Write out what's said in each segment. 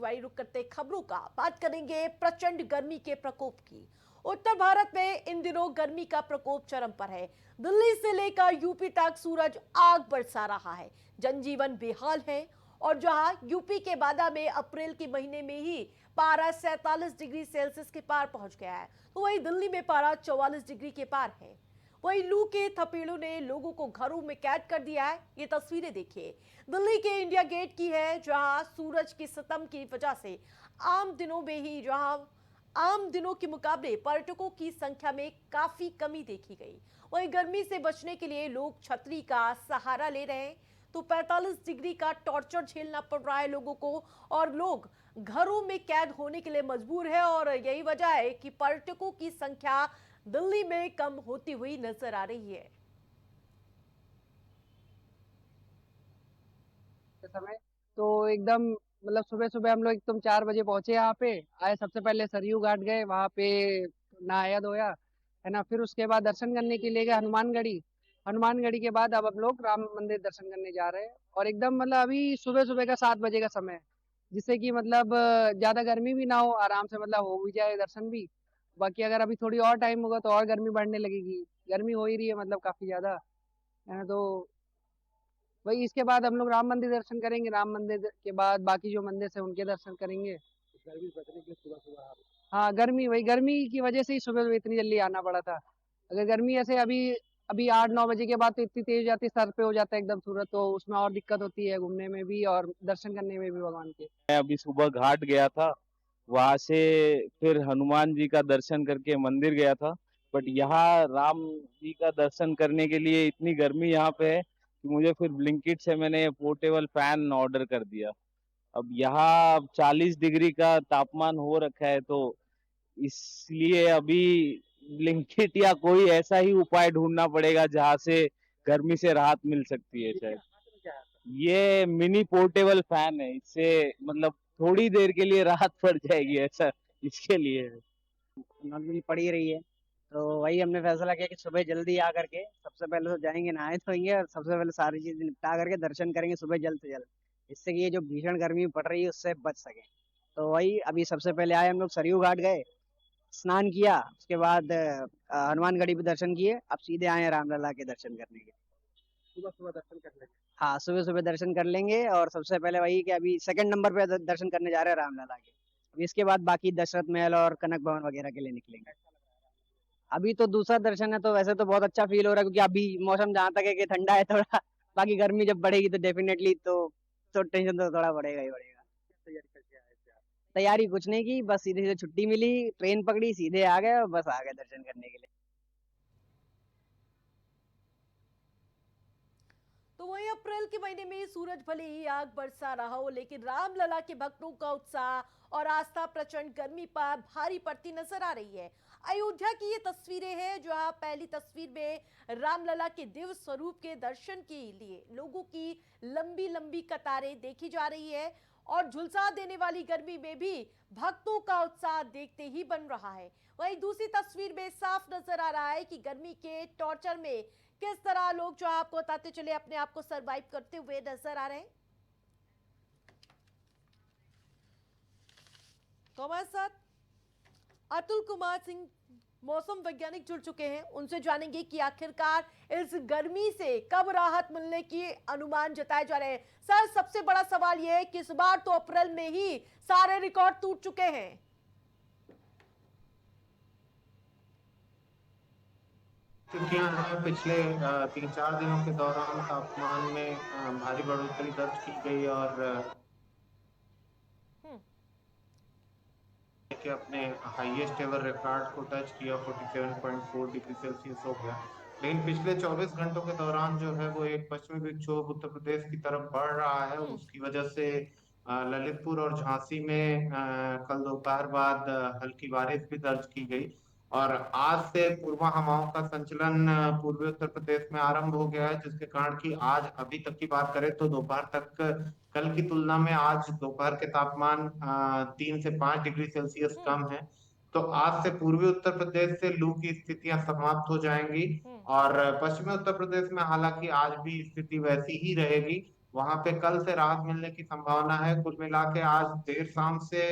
वही रुक करते खबरों का बात करेंगे प्रचंड गर्मी के प्रकोप की। उत्तर भारत में इन दिनों गर्मी का प्रकोप चरम पर है। दिल्ली से लेकर यूपी तक सूरज आग बरसा रहा है, जनजीवन बेहाल है। और जहां यूपी के बादा में अप्रैल के महीने में ही पारा 47 डिग्री सेल्सियस के पार पहुंच गया है, तो वहीं दिल्ली में पारा 44 डिग्री के पार है। वहीं लू के थपेड़ों ने लोगों को घरों में कैद कर दिया है। ये तस्वीरें देखिए, दिल्ली के इंडिया गेट की है, जहां सूरज की सितम की वजह से आम दिनों के मुकाबले पर्यटकों की संख्या में काफी कमी देखी गई। वहीं गर्मी से बचने के लिए लोग छतरी का सहारा ले रहे हैं, तो 45 डिग्री का टॉर्चर झेलना पड़ रहा है लोगों को, और लोग घरों में कैद होने के लिए मजबूर है। और यही वजह है कि पर्यटकों की संख्या दिल्ली में कम होती हुई नजर आ रही है। समय तो एकदम मतलब सुबह सुबह हम लोग एकदम 4 बजे पहुंचे यहाँ पे। आए सबसे पहले सरयू घाट गए, वहां पे नहाया धोया है ना। फिर उसके बाद दर्शन करने के लिए गए हनुमानगढ़ी। हनुमानगढ़ी के बाद अब हम लोग राम मंदिर दर्शन करने जा रहे हैं। और एकदम मतलब अभी सुबह सुबह का 7 बजे का समय है, जिससे कि मतलब ज्यादा गर्मी भी ना हो, आराम से मतलब हो भी जाए दर्शन भी। बाकी अगर अभी थोड़ी और टाइम होगा तो और गर्मी बढ़ने लगेगी। गर्मी हो ही रही है मतलब काफी ज्यादा, है ना। तो वही इसके बाद हम लोग राम मंदिर दर्शन करेंगे। राम मंदिर के बाद बाकी जो मंदिर है उनके दर्शन करेंगे। गर्मी बचने के लिए सुबह सुबह, हाँ गर्मी, वही गर्मी की वजह से ही सुबह सुबह इतनी जल्दी आना पड़ा था। अगर गर्मी ऐसे अभी अभी 8-9 बजे के बाद तो इतनी तेज हो जाती है, सर पे हो जाता है एकदम सूरज, तो उसमें और दिक्कत होती है घूमने में भी और दर्शन करने में भी भगवान के। मैं अभी सुबह घाट गया था, वहां से फिर हनुमान जी का दर्शन करके मंदिर गया था। बट यहाँ राम जी का दर्शन करने के लिए इतनी गर्मी यहाँ पे है कि मुझे फिर ब्लिंकिट से मैंने पोर्टेबल फैन ऑर्डर कर दिया। अब यहाँ 40 डिग्री का तापमान हो रखा है, तो इसलिए अभी ब्लिंकिट या कोई ऐसा ही उपाय ढूंढना पड़ेगा जहाँ से गर्मी से राहत मिल सकती है शायद। ये मिनी पोर्टेबल फैन है, इससे मतलब थोड़ी देर के लिए राहत पड़ जाएगी, ऐसा इसके लिए है। नॉर्मली पड़ी रही है, तो वही हमने फैसला किया कि सुबह जल्दी आ करके सबसे पहले तो जाएंगे, नहाए धोएंगे और सबसे पहले सारी चीज निपटा करके दर्शन करेंगे सुबह जल्द से जल्द, इससे कि ये जो भीषण गर्मी पड़ रही है उससे बच सके। तो वही अभी सबसे पहले आए हम लोग सरयू घाट गए, स्नान किया, उसके बाद हनुमानगढ़ी पे दर्शन किए। अब सीधे आए हैं रामलला के दर्शन करने के। सुबह सुबह दर्शन कर लेंगे, हाँ सुबह सुबह दर्शन कर लेंगे। और सबसे पहले वही कि अभी सेकंड नंबर पे दर्शन करने जा रहे हैं रामलला के। अभी इसके बाद बाकी दशरथ महल और कनक भवन वगैरह के लिए निकलेंगे। अभी तो दूसरा दर्शन है, तो वैसे तो बहुत अच्छा फील हो रहा है, क्योंकि अभी मौसम जहाँ तक है कि ठंडा है थोड़ा। बाकी गर्मी जब बढ़ेगी तो डेफिनेटली तो टेंशन तो थोड़ा बढ़ेगा ही बढ़ेगा। तैयारी कुछ नहीं की, बस सीधे सीधे छुट्टी मिली, ट्रेन पकड़ी, सीधे आ गए और बस आ गए दर्शन करने के लिए। तो वही अप्रैल के महीने में सूरज भले ही आग बरसा रहा हो, लेकिन रामलला के भक्तों का उत्साह और आस्था प्रचंड गर्मी पर भारी पड़ती नजर आ रही है। अयोध्या की ये तस्वीरें हैं, जहां पहली तस्वीर में रामलला के दिव्य स्वरूप के दर्शन के लिए लोगों की लंबी लंबी कतारें देखी जा रही है। और झुलसा देने वाली गर्मी में भी भक्तों का उत्साह देखते ही बन रहा है। वहीं दूसरी तस्वीर में साफ नजर आ रहा है कि गर्मी के टॉर्चर में किस तरह लोग, जो आपको बताते चले, अपने आप को सरवाइव करते हुए नजर आ रहे हैं। तो हमारे साथ अतुल कुमार सिंह मौसम वैज्ञानिक जुड़ चुके हैं, उनसे जानेंगे कि आखिरकार इस गर्मी से कब राहत मिलने की अनुमान जताए जा रहे हैं। सर, सबसे बड़ा सवाल यह है कि इस बार तो अप्रैल में ही सारे रिकॉर्ड टूट चुके हैं। स्थितियां हैं, पिछले 3-4 दिनों के दौरान तापमान में भारी बढ़ोतरी दर्ज की गई और कि अपने हाईएस्ट एवर रिकॉर्ड को टच किया, 47.4 डिग्री सेल्सियस हो गया। लेकिन पिछले 24 घंटों के दौरान जो है वो एक पश्चिमी विक्षोभ उत्तर प्रदेश की तरफ बढ़ रहा है। उसकी वजह से ललितपुर और झांसी में कल दोपहर बाद हल्की बारिश भी दर्ज की गई। और आज से पूर्वा हवाओं का संचलन पूर्वी उत्तर प्रदेश में आरंभ हो गया है, जिसके कारण कि आज अभी तक की बात करें तो दोपहर तक कल की तुलना में आज दोपहर के तापमान 3 से 5 डिग्री सेल्सियस कम है। तो आज से पूर्वी उत्तर प्रदेश से लू की स्थितियां समाप्त हो जाएंगी। और पश्चिमी उत्तर प्रदेश में हालांकि आज भी स्थिति वैसी ही रहेगी। वहां पे कल से राहत मिलने की संभावना है। कुल मिला के आज देर शाम से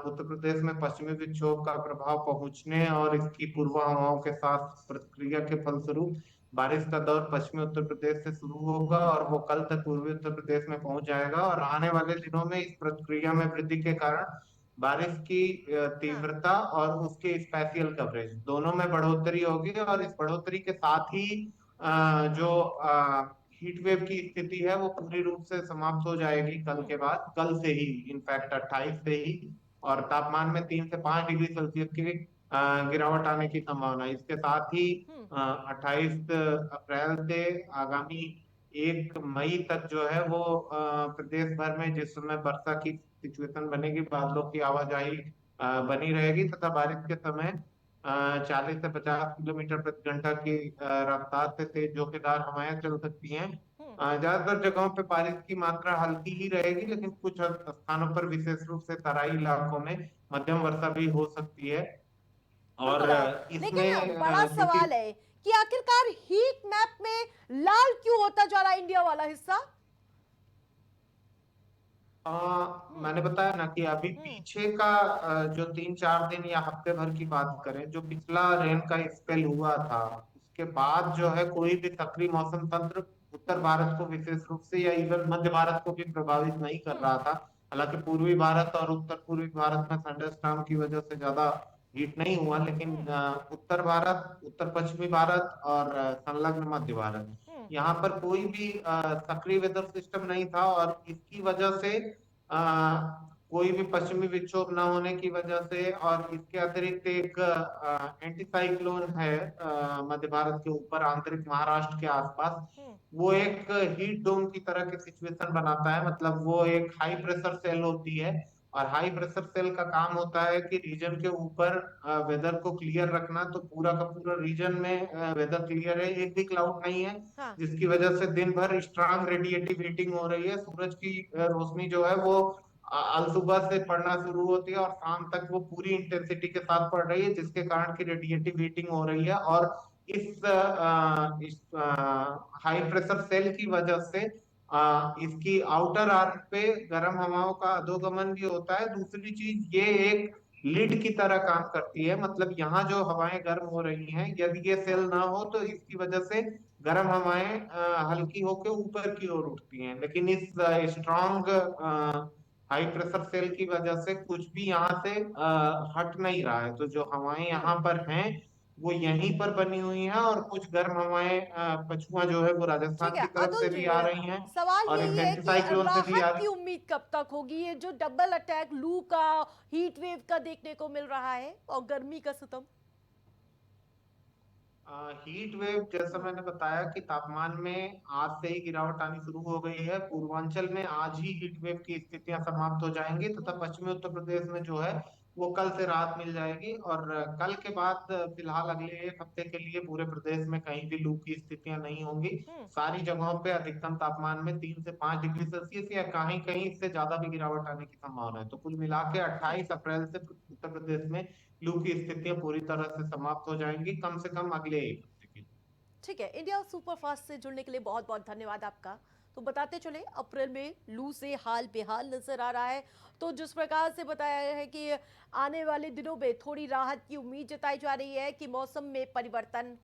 उत्तर प्रदेश में पश्चिमी विक्षोभ का प्रभाव पहुंचने और इसकी पूर्व हवाओं के साथ प्रतिक्रिया के फलस्वरूप बारिश का दौर पश्चिमी उत्तर प्रदेश से शुरू होगा और वो कल तक पूर्वी उत्तर प्रदेश में पहुंच जाएगा। और आने वाले दिनों में इस प्रतिक्रिया में वृद्धि के कारण बारिश की हाँ। तीव्रता और उसके स्पेशियल कवरेज दोनों में बढ़ोतरी होगी। और इस बढ़ोतरी के साथ ही जो हीट वेव की स्थिति है वो पूरी रूप से समाप्त हो जाएगी कल के बाद, कल से ही, इनफैक्ट 28 से ही। और तापमान में 3 से 5 डिग्री सेल्सियस की गिरावट आने की संभावना है। इसके साथ ही हम्म। 28 अप्रैल से आगामी 1 मई तक जो है वो प्रदेश भर में जिस समय वर्षा की सिचुएशन बनेगी, बादलों की आवाजाही बनी रहेगी तथा बारिश के समय 40 से 50 किलोमीटर प्रति घंटा की रफ्तार से तेज झोंकेदार हवाएं चल सकती हैं। हम्म। ज्यादातर जगहों पे बारिश की मात्रा हल्की ही रहेगी, लेकिन कुछ स्थानों पर विशेष रूप से तराई इलाकों में मध्यम वर्षा भी हो सकती है। और बिल्कुल है। लेकिन इसमें बड़ा चूंकि सवाल है कि आखिरकार हीट मैप में लाल क्यों होता जा रहा है इंडिया वाला हिस्सा? मैंने बताया ना कि अभी हम्म। पीछे का जो 3-4 दिन या हफ्ते भर की बात करें, जो पिछला रेन का स्पेल हुआ था उसके बाद जो है कोई भी सक्रिय मौसम तंत्र उत्तर भारत को विशेष रूप से या इवन मध्य भारत को भी प्रभावित नहीं कर रहा था। हालांकि पूर्वी भारत और उत्तर पूर्वी भारत में थंडरस्टॉर्म की वजह से ज्यादा हीट नहीं हुआ, लेकिन उत्तर भारत, उत्तर पश्चिमी भारत और संलग्न मध्य भारत, हम्म। यहाँ पर कोई भी सक्रिय वेदर सिस्टम नहीं था। और इसकी वजह से कोई भी पश्चिमी विक्षोभ न होने की वजह से और इसके अतिरिक्त एक एंटी साइक्लोन है मध्य भारत के ऊपर, आंतरिक महाराष्ट्र के आसपास, वो एक हीट डोम की तरह की सिचुएशन बनाता है। मतलब वो एक हाई प्रेशर सेल होती है और हाई प्रेशर सेल का काम होता है कि रीजन के ऊपर वेदर को क्लियर रखना। तो पूरा का पूरा रीजन में वेदर क्लियर है, एक भी क्लाउड नहीं है, हाँ। जिसकी वजह से दिन भर स्ट्रांग रेडिएटिव हीटिंग हो रही है। सूरज की रोशनी जो है वो अलसुबह से पड़ना शुरू होती है और शाम तक वो पूरी इंटेंसिटी के साथ पड़ रही है, जिसके कारण की रेडिएटिव हीटिंग हो रही है। और इस हाई प्रेशर सेल की वजह से इसकी आउटर आर्क पे गर्म हवाओं का अधोगमन भी होता है। दूसरी चीज, ये एक लिड की तरह काम करती है। मतलब यहाँ जो हवाएं गर्म हो रही हैं, यदि ये सेल ना हो तो इसकी वजह से गर्म हवाएं हल्की होकर ऊपर की ओर उठती हैं। लेकिन इस स्ट्रॉन्ग हाई प्रेशर सेल की वजह से कुछ भी यहाँ से हट नहीं रहा है। तो जो हवाएं यहाँ पर हैं वो यहीं पर बनी हुई हैं और कुछ गर्म हवाएं पछुआ जो है वो ठीक राजस्थान है की तरफ अतुल से जी, भी आ रही हैं सवाल और यही एक है एंटी कि साइक्लोन से भी राहत आ की रही। उम्मीद कब तक होगी? ये जो डबल अटैक लू का, हीट वेव का देखने को मिल रहा है और गर्मी का सितम। हीट वेव, जैसा मैंने बताया कि तापमान में आज से ही गिरावट आनी शुरू हो गई है। पूर्वांचल में आज ही हीट वेव की स्थितियां समाप्त हो जाएंगी तथा पश्चिमी उत्तर प्रदेश में जो है वो कल से राहत मिल जाएगी। और कल के बाद फिलहाल अगले 1 हफ्ते के लिए पूरे प्रदेश में कहीं भी लू की स्थितियां नहीं होंगी। सारी जगहों पे अधिकतम तापमान में 3 से 5 डिग्री सेल्सियस या कहीं कहीं इससे ज्यादा भी गिरावट आने की संभावना है। तो कुल मिला के 28 अप्रैल से उत्तर प्रदेश में लू की स्थितियां पूरी तरह से समाप्त हो जाएंगी, कम से कम अगले 1 हफ्ते के लिए। ठीक है, इंडिया सुपरफास्ट से जुड़ने के लिए बहुत बहुत धन्यवाद आपका। तो बताते चले अप्रैल में लू से हाल बेहाल नजर आ रहा है। तो जिस प्रकार से बताया है कि आने वाले दिनों में थोड़ी राहत की उम्मीद जताई जा रही है कि मौसम में परिवर्तन